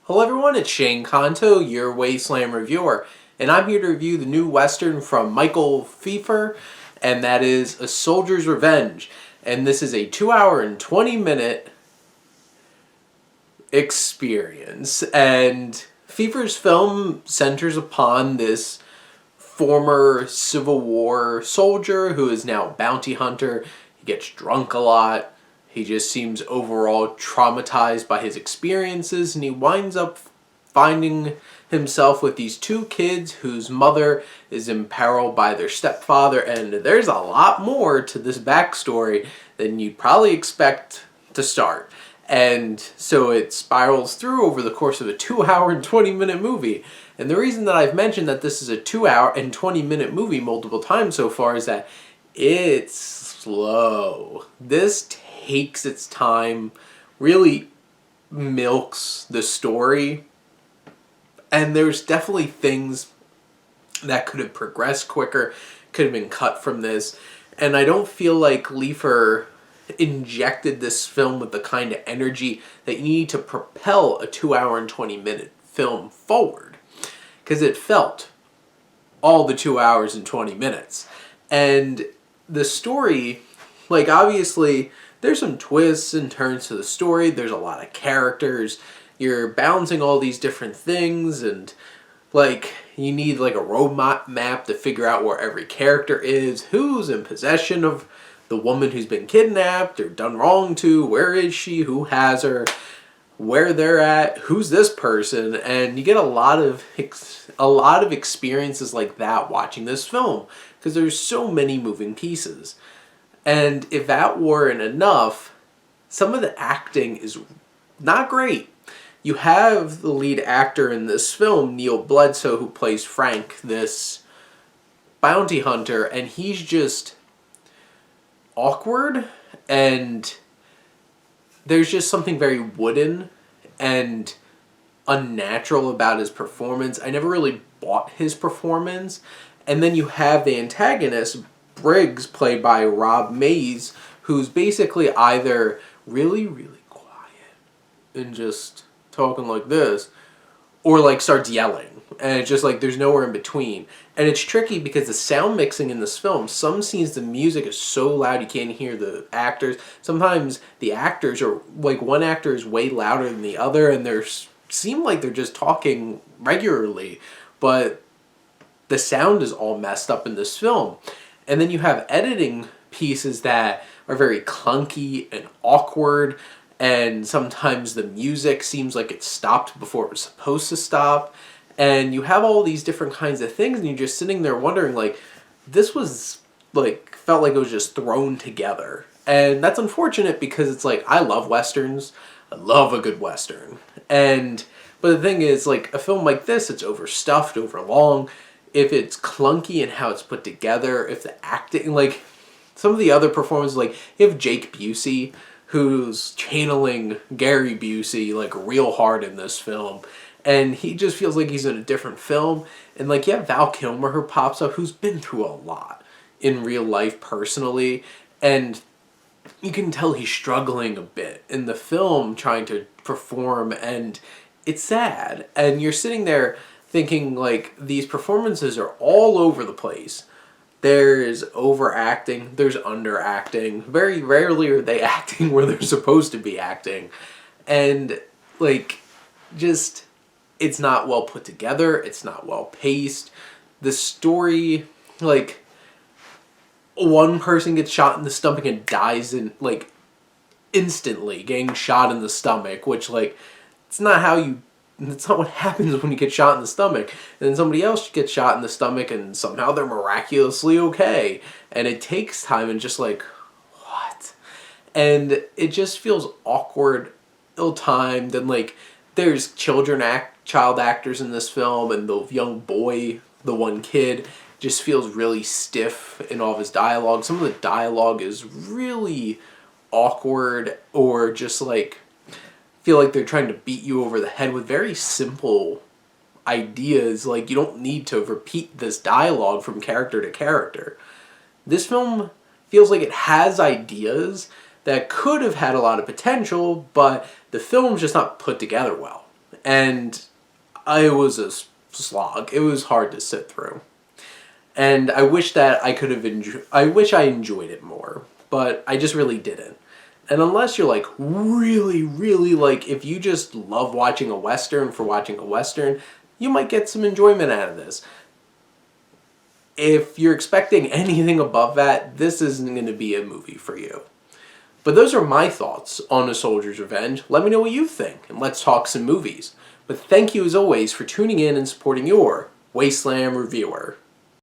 Hello everyone, it's Shane Kanto, your Wasteland reviewer, and I'm here to review the new Western from Michael Pfeiffer, and that is A Soldier's Revenge. And this is a 2 hour and 20-minute experience. And Pfeiffer's film centers upon this former Civil War soldier who is now a bounty hunter. He gets drunk a lot. He just seems overall traumatized by his experiences, and he winds up finding himself with these two kids whose mother is imperiled by their stepfather, and there's a lot more to this backstory than you'd probably expect to start. And so it spirals through over the course of a 2 hour and 20-minute movie. And the reason that I've mentioned that this is a 2 hour and 20-minute movie multiple times so far is that it's slow. This takes its time, really milks the story, and there's definitely things that could have progressed quicker, could have been cut from this, and I don't feel like Leifer injected this film with the kind of energy that you need to propel a 2 hour and 20-minute film forward, because it felt all the 2 hours and 20 minutes. And the story, like, obviously there's some twists and turns to the story. There's a lot of characters. You're balancing all these different things, and like you need like a road map to figure out where every character is, who's in possession of the woman who's been kidnapped or done wrong to, where is she, who has her, where they're at, who's this person, and you get a lot of experiences like that watching this film because there's so many moving pieces. And if that weren't enough, some of the acting is not great. You have the lead actor in this film, Neil Bledsoe, who plays Frank, this bounty hunter, and he's just awkward, and there's just something very wooden and unnatural about his performance. I never really bought his performance. And then you have the antagonist, Briggs, played by Rob Mays, who's basically either really, really quiet and just talking like this, or like starts yelling. And it's just like there's nowhere in between. And it's tricky because the sound mixing in this film, some scenes the music is so loud you can't hear the actors. Sometimes the actors are, like one actor is way louder than the other, and they seem like they're just talking regularly. But the sound is all messed up in this film. And then you have editing pieces that are very clunky and awkward, and sometimes the music seems like it stopped before it was supposed to stop. And you have all these different kinds of things, and you're just sitting there wondering, like, this was, like, felt like it was just thrown together. And that's unfortunate because it's like, I love Westerns. I love a good Western. But the thing is, like, a film like this, it's overstuffed, overlong. If it's clunky in how it's put together, if the acting, like, some of the other performances, like, you have Jake Busey, who's channeling Gary Busey, like, real hard in this film, and he just feels like he's in a different film. And, like, you have Val Kilmer, who pops up, who's been through a lot in real life personally, and you can tell he's struggling a bit in the film trying to perform, and it's sad. And you're sitting there thinking, like, these performances are all over the place. There's overacting, there's underacting. Very rarely are they acting where they're supposed to be acting. And, like, just, it's not well put together, it's not well paced. The story, like, one person gets shot in the stomach and dies in, like, instantly, getting shot in the stomach, which, like, it's not what happens when you get shot in the stomach. And then somebody else gets shot in the stomach and somehow they're miraculously okay. And it takes time and just like, what? And it just feels awkward, ill-timed, and like there's child actors in this film, and the young boy, the one kid, just feels really stiff in all of his dialogue. Some of the dialogue is really awkward, or just like feel like they're trying to beat you over the head with very simple ideas. Like, you don't need to repeat this dialogue from character to character. This film feels like it has ideas that could have had a lot of potential, but the film's just not put together well. and it was a slog. It was hard to sit through. And I wish that I could have I wish I enjoyed it more, but I just really didn't. And unless you're like really, really like, if you just love watching a Western for watching a Western, you might get some enjoyment out of this. If you're expecting anything above that, this isn't going to be a movie for you. But those are my thoughts on A Soldier's Revenge. Let me know what you think, and let's talk some movies. But thank you as always for tuning in and supporting your Wasteland reviewer.